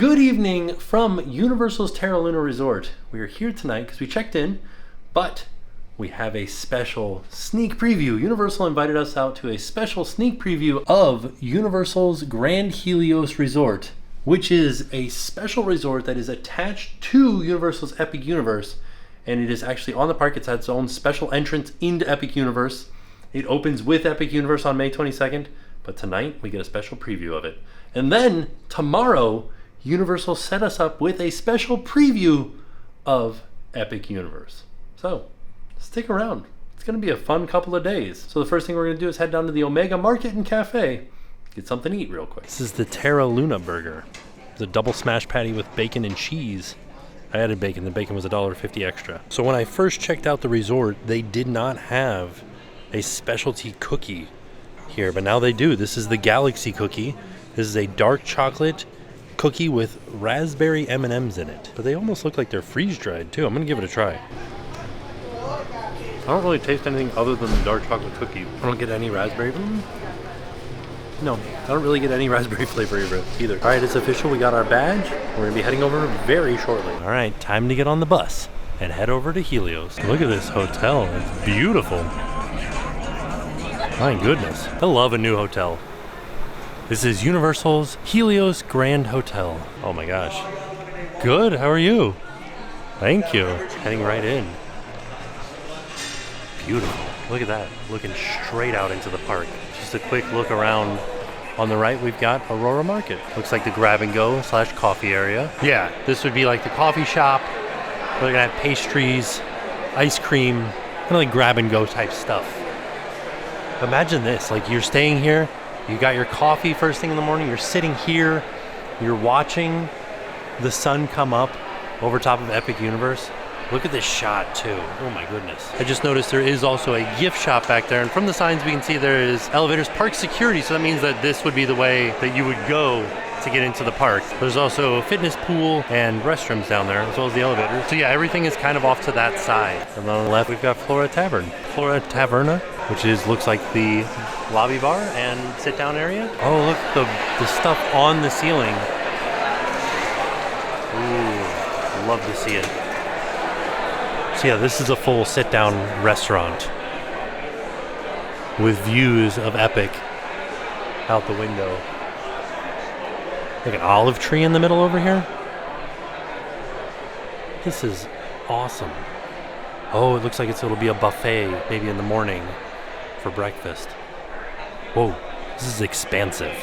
Good evening from Universal's Terra Luna Resort. We are here tonight because we checked in, but we have a special sneak preview. Universal invited us out to a special sneak preview of Universal's Grand Helios Resort, which is a special resort that is attached to Universal's Epic Universe, and it is actually on the park. It's had its own special entrance into Epic Universe. It opens with Epic Universe on May 22nd, but tonight we get a special preview of it. And then tomorrow, Universal set us up with a special preview of Epic Universe. So, stick around. It's going to be a fun couple of days. So the first thing we're going to do is head down to the Omega Market and Cafe, get something to eat real quick. This is the Terra Luna burger. It's a double smash patty with bacon and cheese. I added bacon. The bacon was $1.50 extra. So when I first checked out the resort, they did not have a specialty cookie here, but now they do. This is the Galaxy cookie. This is a dark chocolate cookie with raspberry M&Ms in it. But they almost look like they're freeze-dried too. I'm gonna give it a try. I don't really taste anything other than the dark chocolate cookie. I don't get any raspberry. No, I don't really get any raspberry flavor either. All right, it's official. We got our badge. We're gonna be heading over very shortly. All right, time to get on the bus and head over to Helios. Look at this hotel. It's beautiful. My goodness. I love a new hotel. This is Universal's Helios Grand Hotel. Oh my gosh. Good, how are you? Thank you. Heading right in. Beautiful. Look at that. Looking straight out into the park. Just a quick look around. On the right, we've got Aurora Market. Looks like the grab and go / coffee area. Yeah, this would be like the coffee shop. We're gonna have pastries, ice cream, kind of like grab and go type stuff. Imagine this, like you're staying here, you got your coffee first thing in the morning, you're sitting here, you're watching the sun come up over top of Epic Universe. Look at this shot too. Oh my goodness. I just noticed there is also a gift shop back there, and from the signs we can see there is elevators, park security, so that means that this would be the way that you would go to get into the park. There's also a fitness pool and restrooms down there, as well as the elevator. So yeah, everything is kind of off to that side. And then on the left, we've got Flora Tavern. Flora Taverna, which looks like the lobby bar and sit-down area. Oh, look, the stuff on the ceiling. Ooh, love to see it. So yeah, this is a full sit-down restaurant with views of Epic out the window. Like an olive tree in the middle over here. This is awesome. Oh, it looks like it'll be a buffet maybe in the morning for breakfast. Whoa, this is expansive.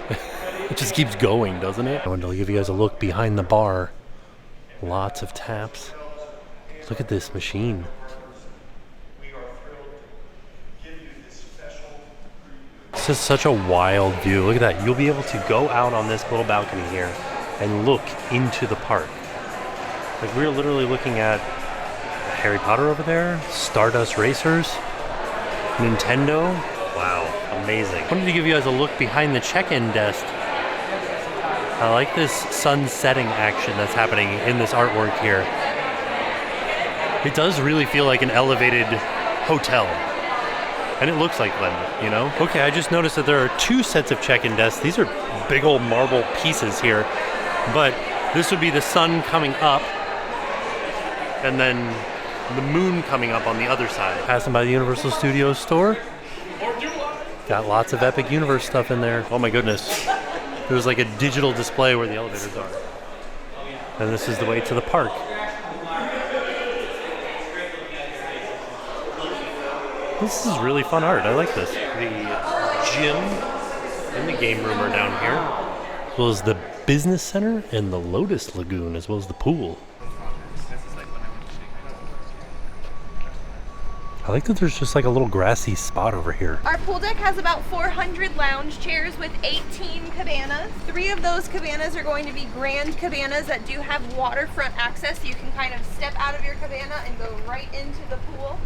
It just keeps going, doesn't it? I wanted to give you guys a look behind the bar. Lots of taps. Look at this machine. This is such a wild view. Look at that. You'll be able to go out on this little balcony here and look into the park. Like we're literally looking at Harry Potter over there, Stardust Racers, Nintendo. Wow, amazing. I wanted to give you guys a look behind the check-in desk. I like this sun setting action that's happening in this artwork here. It does really feel like an elevated hotel. And it looks like them, you know? Okay, I just noticed that there are 2 sets of check-in desks. These are big old marble pieces here. But this would be the sun coming up, and then the moon coming up on the other side. Passing by the Universal Studios store. Got lots of Epic Universe stuff in there. Oh my goodness. There's like a digital display where the elevators are. And this is the way to the park. This is really fun art. I like this. The gym and the game room are down here, as well as the business center and the Lotus Lagoon, as well as the pool. I like that there's just like a little grassy spot over here. Our pool deck has about 400 lounge chairs with 18 cabanas. 3 of those cabanas are going to be grand cabanas that do have waterfront access, so you can kind of step out of your cabana and go right into the pool.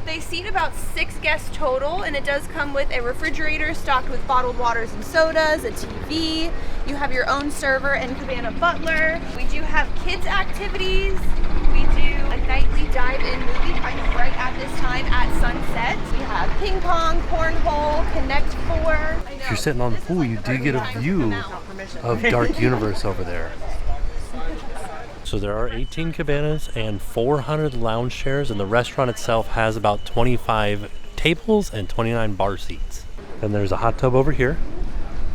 They seat about 6 guests total, and it does come with a refrigerator stocked with bottled waters and sodas, a TV. You have your own server and cabana butler. We do have kids activities. We do a nightly dive-in movie kind of right at this time at sunset. We have ping pong, cornhole, Connect 4. If you're sitting on the pool, you do get a view of Dark Universe over there. So there are 18 cabanas and 400 lounge chairs, and the restaurant itself has about 25 tables and 29 bar seats. And there's a hot tub over here.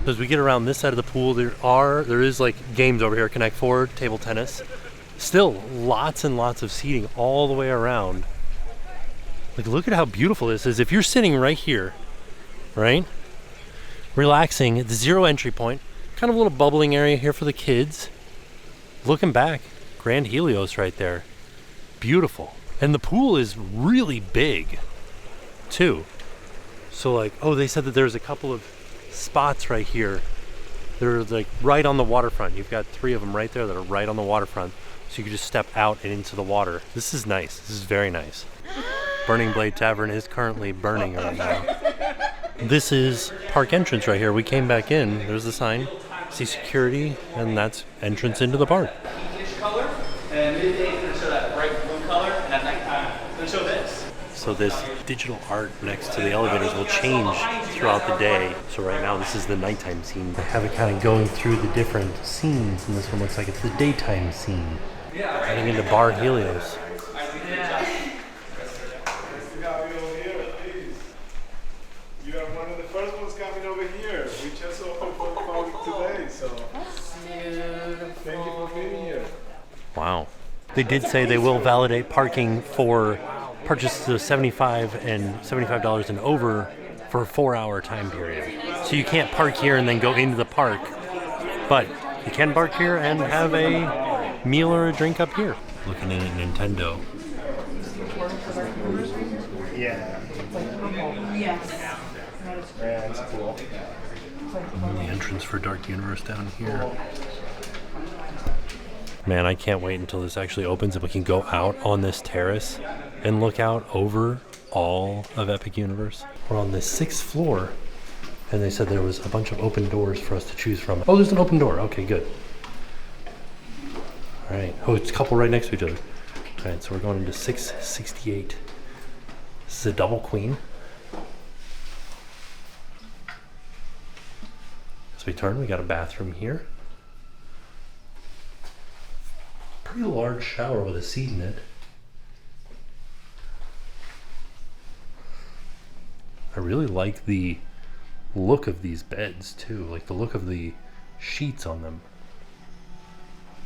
So as we get around this side of the pool, there is like games over here, Connect 4, table tennis. Still lots and lots of seating all the way around. Like, look at how beautiful this is. If you're sitting right here, right, relaxing at the zero entry point, kind of a little bubbling area here for the kids. Looking back, Grand Helios right there. Beautiful. And the pool is really big too. So like, oh, they said that there's a couple of spots right here. They're like right on the waterfront. You've got 3 of them right there that are right on the waterfront. So you can just step out and into the water. This is nice. This is very nice. Burning Blade Tavern is currently burning right now. This is park entrance right here. We came back in. There's the sign. See security, and that's entrance into the park. Color, and midday it's going to show that bright blue color, and at nighttime it's going to show this. So this digital art next to the elevators will change throughout the day. So right now this is the nighttime scene. They have it kind of going through the different scenes, and this one looks like it's the daytime scene. Heading into Bar Helios. You are one of the first ones coming over here. We just opened for the public today, so thank you for being here. Wow. They did say they will validate parking for purchases of $75 and over for a 4-hour time period. So you can't park here and then go into the park, but you can park here and have a meal or a drink up here. Looking in at Nintendo. Yeah. Yes. Yeah, it's cool. And the entrance for Dark Universe down here. Man, I can't wait until this actually opens and we can go out on this terrace and look out over all of Epic Universe. We're on the 6th floor, and they said there was a bunch of open doors for us to choose from. Oh, there's an open door. Okay, good. All right. Oh, it's a couple right next to each other. All right, so we're going into 668. This is a double queen. As we turn, we got a bathroom here. Pretty large shower with a seat in it. I really like the look of these beds too, like the look of the sheets on them.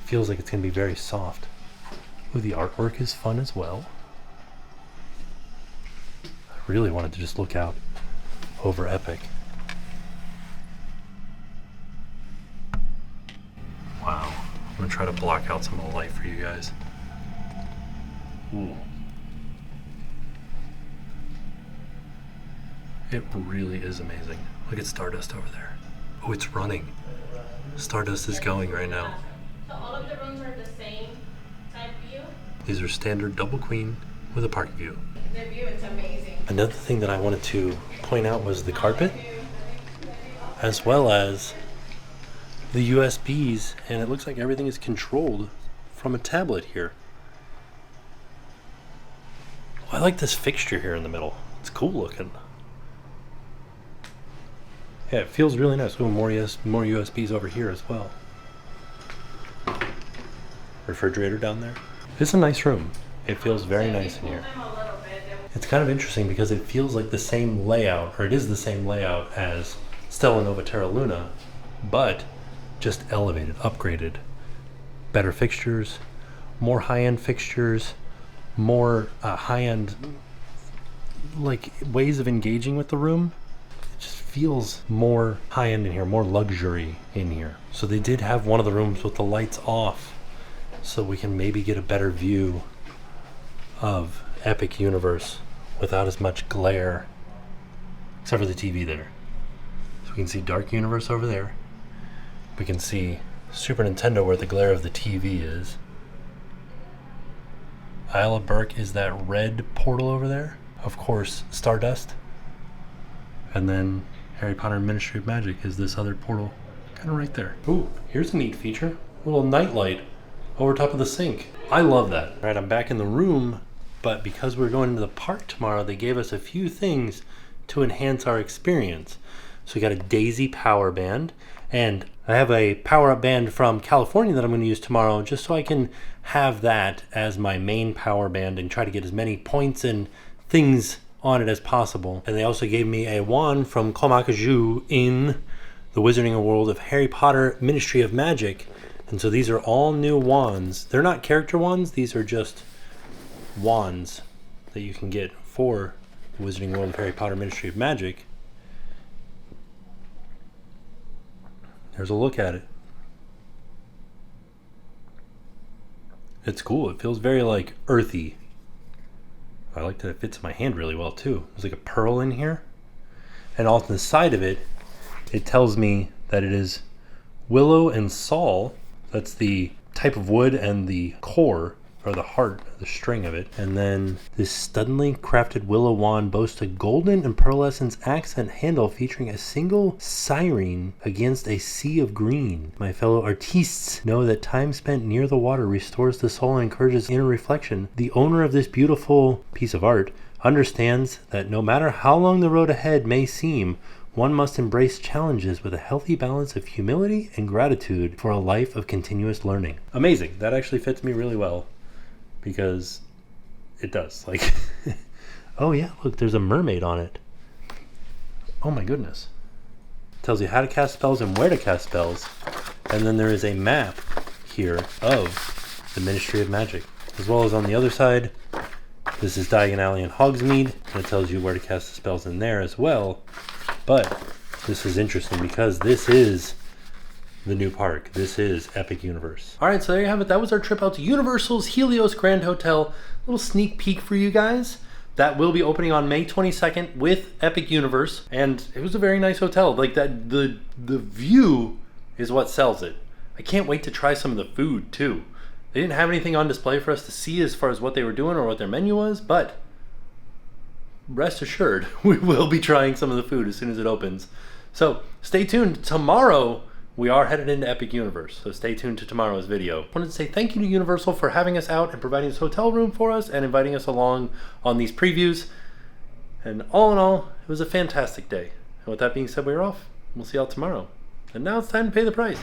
Feels like it's gonna be very soft. Ooh, the artwork is fun as well. I really wanted to just look out over Epic. Wow. I'm gonna try to block out some of the light for you guys. Ooh. It really is amazing. Look at Stardust over there. Oh, it's running. Stardust is going right now. So all of the rooms are the same type view? These are standard double queen with a park view. The view is amazing. Another thing that I wanted to point out was the carpet, as well as the USBs, and it looks like everything is controlled from a tablet here. Oh, I like this fixture here in the middle. It's cool looking. Yeah, it feels really nice. Oh, more USBs over here as well. Refrigerator down there. It's a nice room. It feels very nice in here. It's kind of interesting because it feels like the same layout, or it is the same layout as Stella Nova Terra Luna, but just elevated, upgraded. Better fixtures, more high-end fixtures, more high-end like ways of engaging with the room. It just feels more high-end in here, more luxury in here. So they did have one of the rooms with the lights off, so we can maybe get a better view of Epic Universe without as much glare, except for the TV there. So we can see Dark Universe over there. We can see Super Nintendo where the glare of the TV is. Isle of Berk is that red portal over there. Of course, Stardust. And then Harry Potter and Ministry of Magic is this other portal kind of right there. Ooh, here's a neat feature. A little nightlight over top of the sink. I love that. All right, I'm back in the room, but because we're going to the park tomorrow, they gave us a few things to enhance our experience. So we got a Daisy power band, and I have a power-up band from California that I'm going to use tomorrow just so I can have that as my main power band and try to get as many points and things on it as possible. And they also gave me a wand from Komakaju in the Wizarding World of Harry Potter Ministry of Magic. And so these are all new wands. They're not character wands, these are just wands that you can get for the Wizarding World of Harry Potter Ministry of Magic. There's a look at it. It's cool. It feels very like earthy. I like that it fits my hand really well too. There's like a pearl in here. And off the side of it, it tells me that it is willow and sol. That's the type of wood and the core, or the heart, the string of it. And then this stunningly crafted willow wand boasts a golden and pearlescent accent handle featuring a single siren against a sea of green. My fellow artistes know that time spent near the water restores the soul and encourages inner reflection. The owner of this beautiful piece of art understands that no matter how long the road ahead may seem, one must embrace challenges with a healthy balance of humility and gratitude for a life of continuous learning. Amazing. That actually fits me really well. Because it does. Like, oh yeah, look, there's a mermaid on it. Oh my goodness. It tells you how to cast spells and where to cast spells. And then there is a map here of the Ministry of Magic. As well as on the other side, this is Diagon Alley and Hogsmeade. And it tells you where to cast the spells in there as well. But this is interesting because this is the new park. This is Epic Universe. All right, so there you have it. That was our trip out to Universal's Helios Grand Hotel. A little sneak peek for you guys. That will be opening on May 22nd with Epic Universe. And it was a very nice hotel. Like that, the view is what sells it. I can't wait to try some of the food too. They didn't have anything on display for us to see as far as what they were doing or what their menu was, but rest assured, we will be trying some of the food as soon as it opens. So stay tuned. Tomorrow, we are headed into Epic Universe, so stay tuned to tomorrow's video. I wanted to say thank you to Universal for having us out and providing this hotel room for us and inviting us along on these previews. And all in all, it was a fantastic day. And with that being said, we're off. We'll see y'all tomorrow. And now it's time to pay the price.